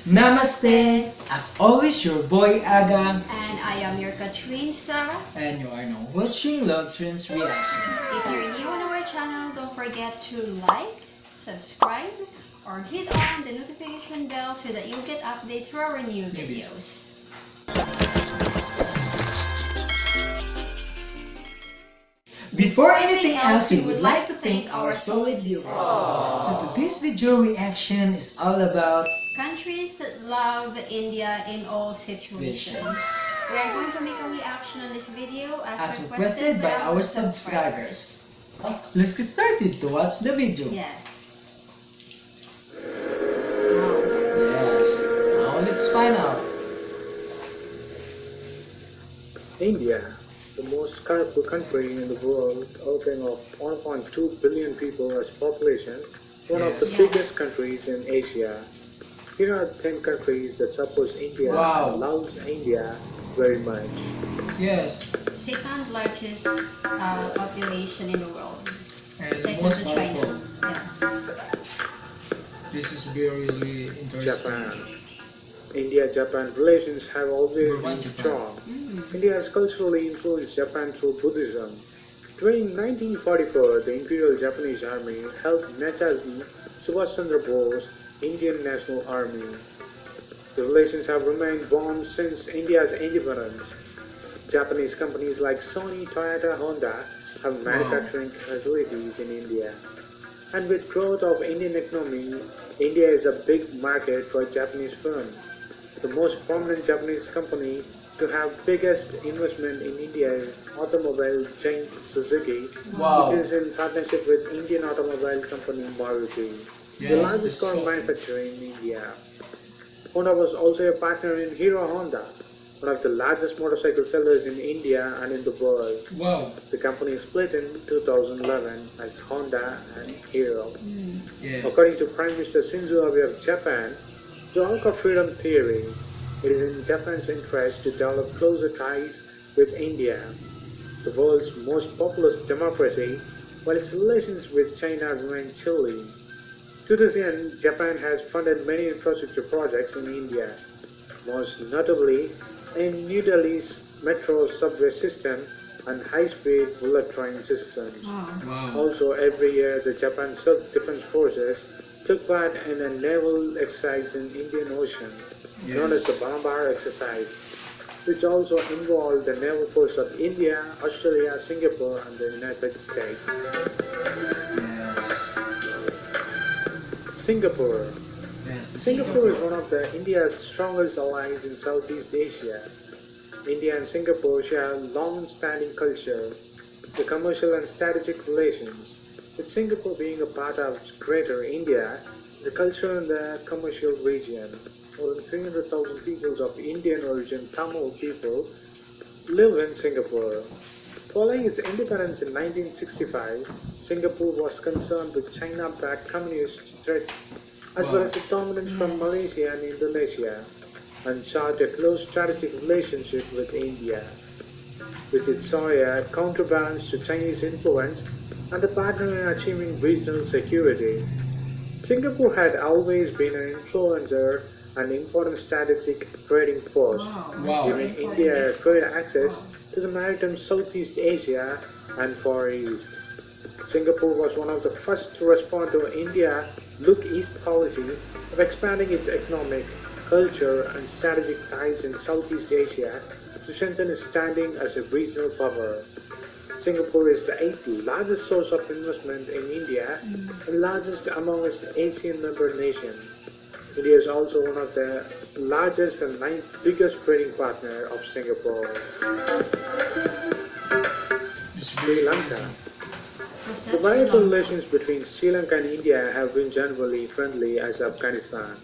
Namaste! As always, your boy Aga, And I am your Katrin Sarah. and you are now watching Love Trends Reaction. If you're new on our channel, don't forget to like, subscribe, or hit on the notification bell so that you'll get updates for our new videos. Before anything else, we would like to thank our solid viewers. So today's video reaction is all about Countries that love India in all situations. We are going to make a reaction on this video as requested by our subscribers. Let's get started to watch the video. Yes. Yes. Now let's find out. India, the most colorful country in the world, opening of 1.2 billion people as population, one of the Yes. biggest countries in Asia. Here are 10 countries that supports India Wow. and loves India very much. Yes. Second largest population in the world. And Second most to China. powerful. Yes. This is really interesting. Japan. India-Japan relations have always Number one, been Japan. strong. India has culturally influenced Japan through Buddhism. During 1944, the Imperial Japanese Army helped Netaji Subhash Chandra Bose Indian National Army. The relations have remained warm since India's independence. Japanese companies like Sony, Toyota, Honda have manufacturing facilities in India. And with growth of Indian economy, India is a big market for Japanese firms. The most prominent Japanese company to have biggest investment in India is automobile giant Suzuki, Wow. which is in partnership with Indian automobile company Maruti, the Yes, largest this car is so manufacturer in India. Honda was also a partner in Hero Honda, one of the largest motorcycle sellers in India and in the world. Wow. The company split in 2011 as Honda and Hero. Yes. According to Prime Minister Shinzo Abe of Japan, the arc of freedom theory, it is in Japan's interest to develop closer ties with India, the world's most populous democracy, while its relations with China remain chilly. To this end, Japan has funded many infrastructure projects in India, most notably in New Delhi's metro subway system and high-speed bullet train systems. Wow. Also, every year, the Japan Self-Defense Forces took part in a naval exercise in Indian Ocean, known as the Bambar exercise, which also involved the naval force of India, Australia, Singapore, and the United States. Singapore. Yes. Singapore is one of India's strongest allies in Southeast Asia. India and Singapore share a long-standing culture, the commercial and strategic relations. With Singapore being a part of Greater India, the culture in the commercial region. More than 300,000 people of Indian origin Tamil people live in Singapore. Following its independence in 1965, Singapore was concerned with China-backed communist threats as well as the dominance from Malaysia and Indonesia, and sought a close strategic relationship with India, which it saw a counterbalance to Chinese influence and a partner in achieving regional security. Singapore had always been an influencer and important strategic trading post, Wow. giving India trade access to the maritime Southeast Asia and Far East. Singapore was one of the first to respond to India's Look East policy of expanding its economic, culture, and strategic ties in Southeast Asia to strengthen its standing as a regional power. Singapore is the 8th largest source of investment in India and largest amongst Asian member nations. India is also one of the largest and 9th biggest trading partner of Singapore. Sri Lanka. The bilateral relations between Sri Lanka and India have been generally friendly as Afghanistan.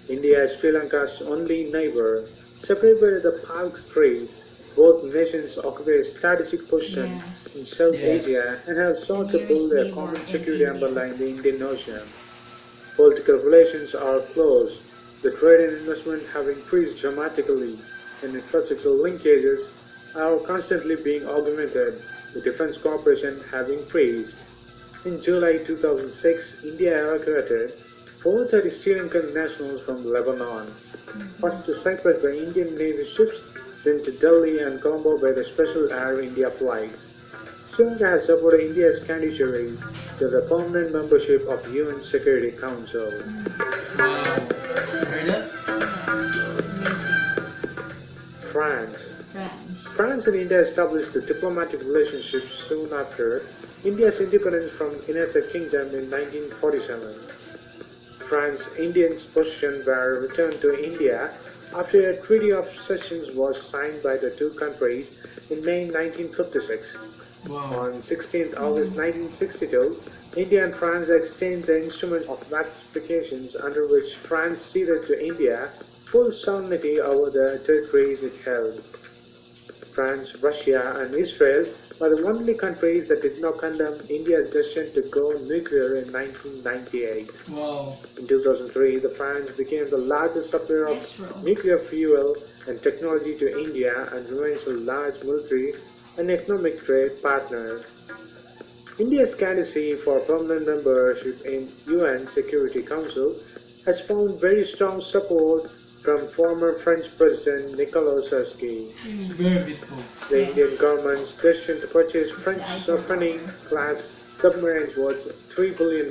India is Sri Lanka's only neighbor, separated by the Palk Strait. Both nations occupy a strategic position in South Asia and have sought to build a common security umbrella in the Indian Ocean. Political relations are close. The trade and investment have increased dramatically, and infrastructure linkages are constantly being augmented. The defense cooperation have increased. In July 2006, India evacuated 430 Sri Lankan nationals from Lebanon, first to Cyprus by Indian Navy ships, then to Delhi and Colombo by the special Air India flights. Sri Lanka has supported India's candidature to the permanent membership of UN Security Council. Wow. Heard that? France. France. France and India established a diplomatic relationship soon after India's independence from United Kingdom in 1947. France's Indian possessions were returned to India after a treaty of cession was signed by the two countries in May 1956. Wow. On 16th August 1962, India and France exchanged the instrument of ratifications under which France ceded to India full sovereignty over the territories it held. France, Russia, and Israel were the only countries that did not condemn India's decision to go nuclear in 1998. Wow. In 2003, France became the largest supplier of Israel. nuclear fuel and technology to India and remains a large military and economic trade partner. India's candidacy for permanent membership in UN Security Council has found very strong support from former French President Nicolas Sarkozy. It's very beautiful. The Indian government's decision to purchase French Symphony-class submarines worth $3 billion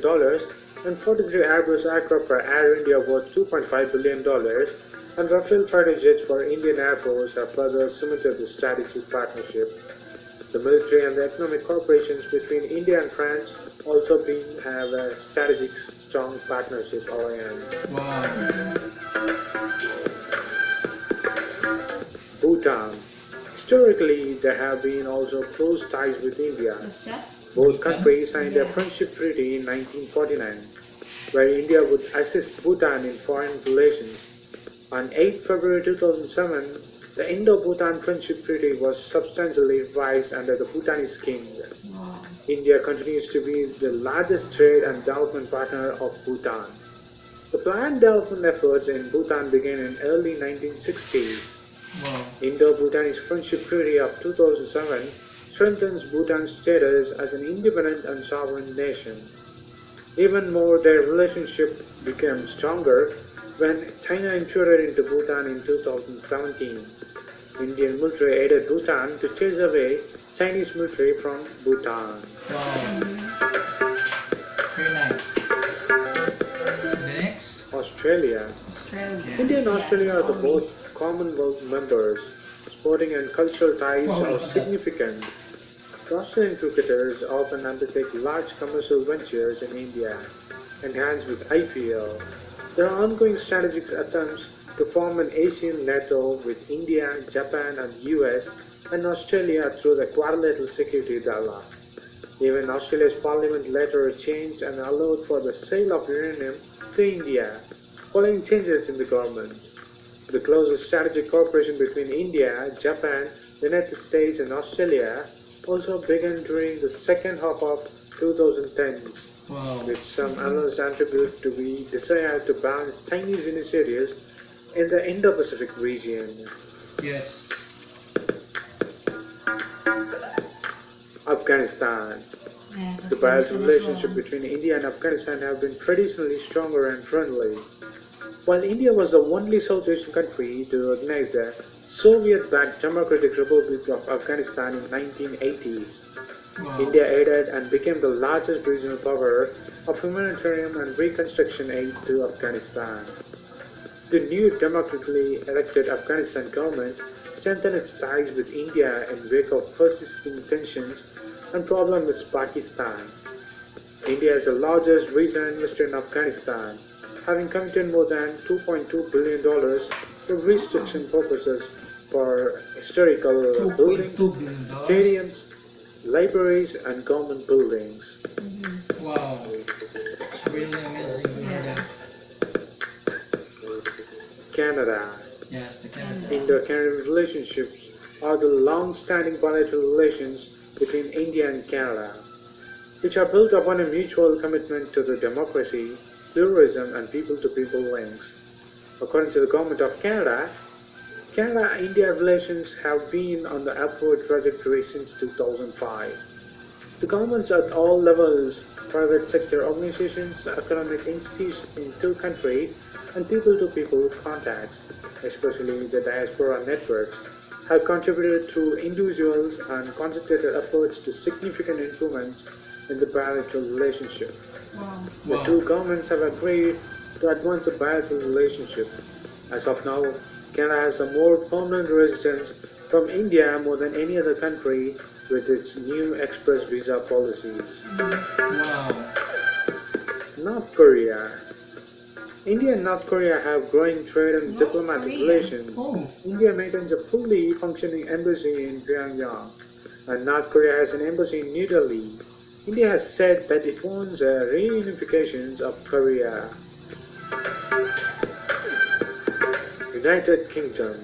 and 43 Airbus aircraft for Air India worth $2.5 billion and Rafale fighter jets for Indian Air Force have further cemented the strategic partnership. The military and the economic cooperations between India and France also have a strategic strong partnership alliance. Wow. Bhutan. Historically, there have been also close ties with India. What's that? Both countries signed a Yeah. friendship treaty in 1949, where India would assist Bhutan in foreign relations. On 8 February 2007, the Indo-Bhutan Friendship Treaty was substantially revised under the Bhutanese king. Wow. India continues to be the largest trade and development partner of Bhutan. The planned development efforts in Bhutan began in early 1960s. Wow. Indo-Bhutanese Friendship Treaty of 2007 strengthens Bhutan's status as an independent and sovereign nation. Even more, their relationship became stronger when China intruded into Bhutan in 2017. Indian military aided Bhutan to chase away Chinese military from Bhutan. Wow. Very nice. Next. Australia. Australia. India and Australia are the always. both Commonwealth members. Sporting and cultural ties Wow, are look at that. significant. The Australian cricketers often undertake large commercial ventures in India, enhanced with IPL. There are ongoing strategic attempts to form an Asian NATO with India, Japan, and US and Australia through the Quadrilateral Security Dialogue. Even Australia's parliament later changed and allowed for the sale of uranium to India, following changes in the government. The closest strategic cooperation between India, Japan, the United States, and Australia also began during the second half of 2010s, Wow. which some analysts attribute to be desire to balance Chinese initiatives in the Indo-Pacific region. Yes. Afghanistan. Yes, The bilateral Afghanistan as relationship well. between India and Afghanistan have been traditionally stronger and friendly. While India was the only South Asian country to recognize the Soviet-backed Democratic Republic of Afghanistan in 1980s, Wow. India aided and became the largest regional power of humanitarian and reconstruction aid to Afghanistan. The new democratically elected Afghanistan government strengthened its ties with India in wake of persisting tensions and problems with Pakistan. India is the largest regional investor in Afghanistan, having committed more than $2.2 billion for reconstruction purposes for historical buildings, $2.2 billion. stadiums, libraries, and government buildings. Wow. It's really amazing to hear that. Canada. Yes, the Canada. Indo-Canadian relationships are the long-standing bilateral relations between India and Canada, which are built upon a mutual commitment to the democracy, pluralism, and people-to-people links. According to the Government of Canada, Canada-India relations have been on the upward trajectory since 2005. The governments at all levels, private sector organizations, economic institutions in two countries, and people-to-people contacts, especially the diaspora networks, have contributed through individuals and concentrated efforts to significant improvements in the bilateral relationship. Wow. The two governments have agreed to advance the bilateral relationship. As of now, Canada has a more permanent residents from India more than any other country with its new express visa policies. Wow. North Korea. India and North Korea have growing trade and North diplomatic Korea. relations. Oh. India maintains a fully functioning embassy in Pyongyang, and North Korea has an embassy in New Delhi. India has said that it wants a reunification of Korea. United Kingdom.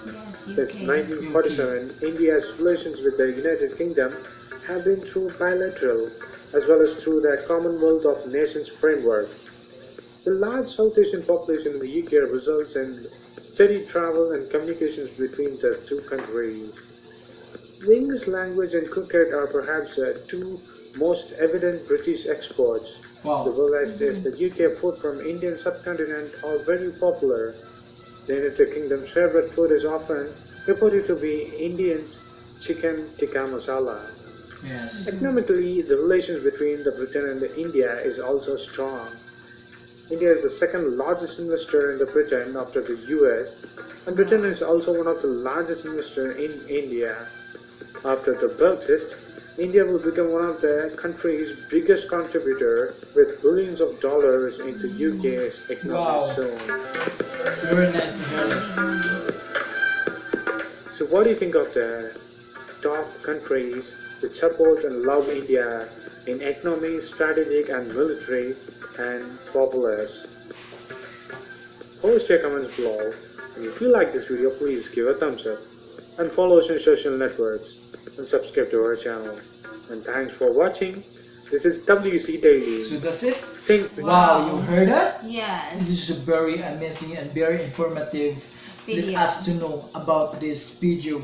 Yes, Since UK. 1947, India's relations with the United Kingdom have been through bilateral as well as through the Commonwealth of Nations framework. The large South Asian population in the UK results in steady travel and communications between the two countries. The English language and cricket are perhaps the two most evident British exports. Wow. The world's taste, the UK food from Indian subcontinent are very popular. The United Kingdom's favorite food is often reported to be Indians' chicken tikka masala. Yes. Economically, the relations between the Britain and the India is also strong. India is the second largest investor in the Britain after the US, and Britain is also one of the largest investors in India. After the Brexit, India will become one of the country's biggest contributor with billions of dollars into UK's economic Wow. zone. Very nice to hear that. So what do you think of the top countries that support and love India in economy, strategic and military and populace? Post your comments below. And if you like this video, please give a thumbs up and follow us on social networks and subscribe to our channel. And thanks for watching. This is WC Daily. So that's it. Think Wow, you heard that? Yes. This is a very amazing and very informative. Video. Let us to know about this video,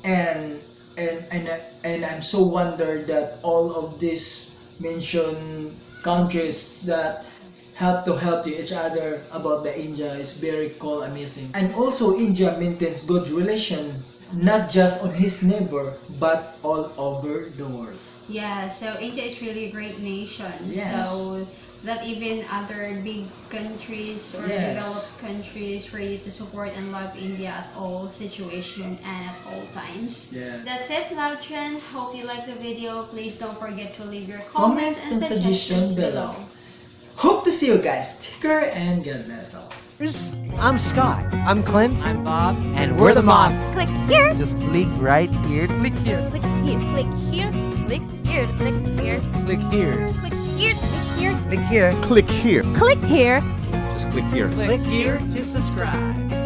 and I'm so wondered that all of these mentioned countries that help to help to each other about the India is very cool, amazing. And also India maintains good relation not just on his neighbor but all over the world. Yeah, so India is really a great nation. Yes. So that even other big countries or Yes. developed countries for you to support and love India at all situations and at all times. Yeah. That's it, love chans. Hope you like the video. Please don't forget to leave your Comments comments, and suggestions below. Hope to see you guys. Take care and God bless all. I'm Scott. I'm Clint. I'm Bob. And we're the mob. Click here, Just click right here. Click here. click here, click here, click here, click here, Click here. click here, click here, Click here. Click here. click here. Just click here. Click here to subscribe.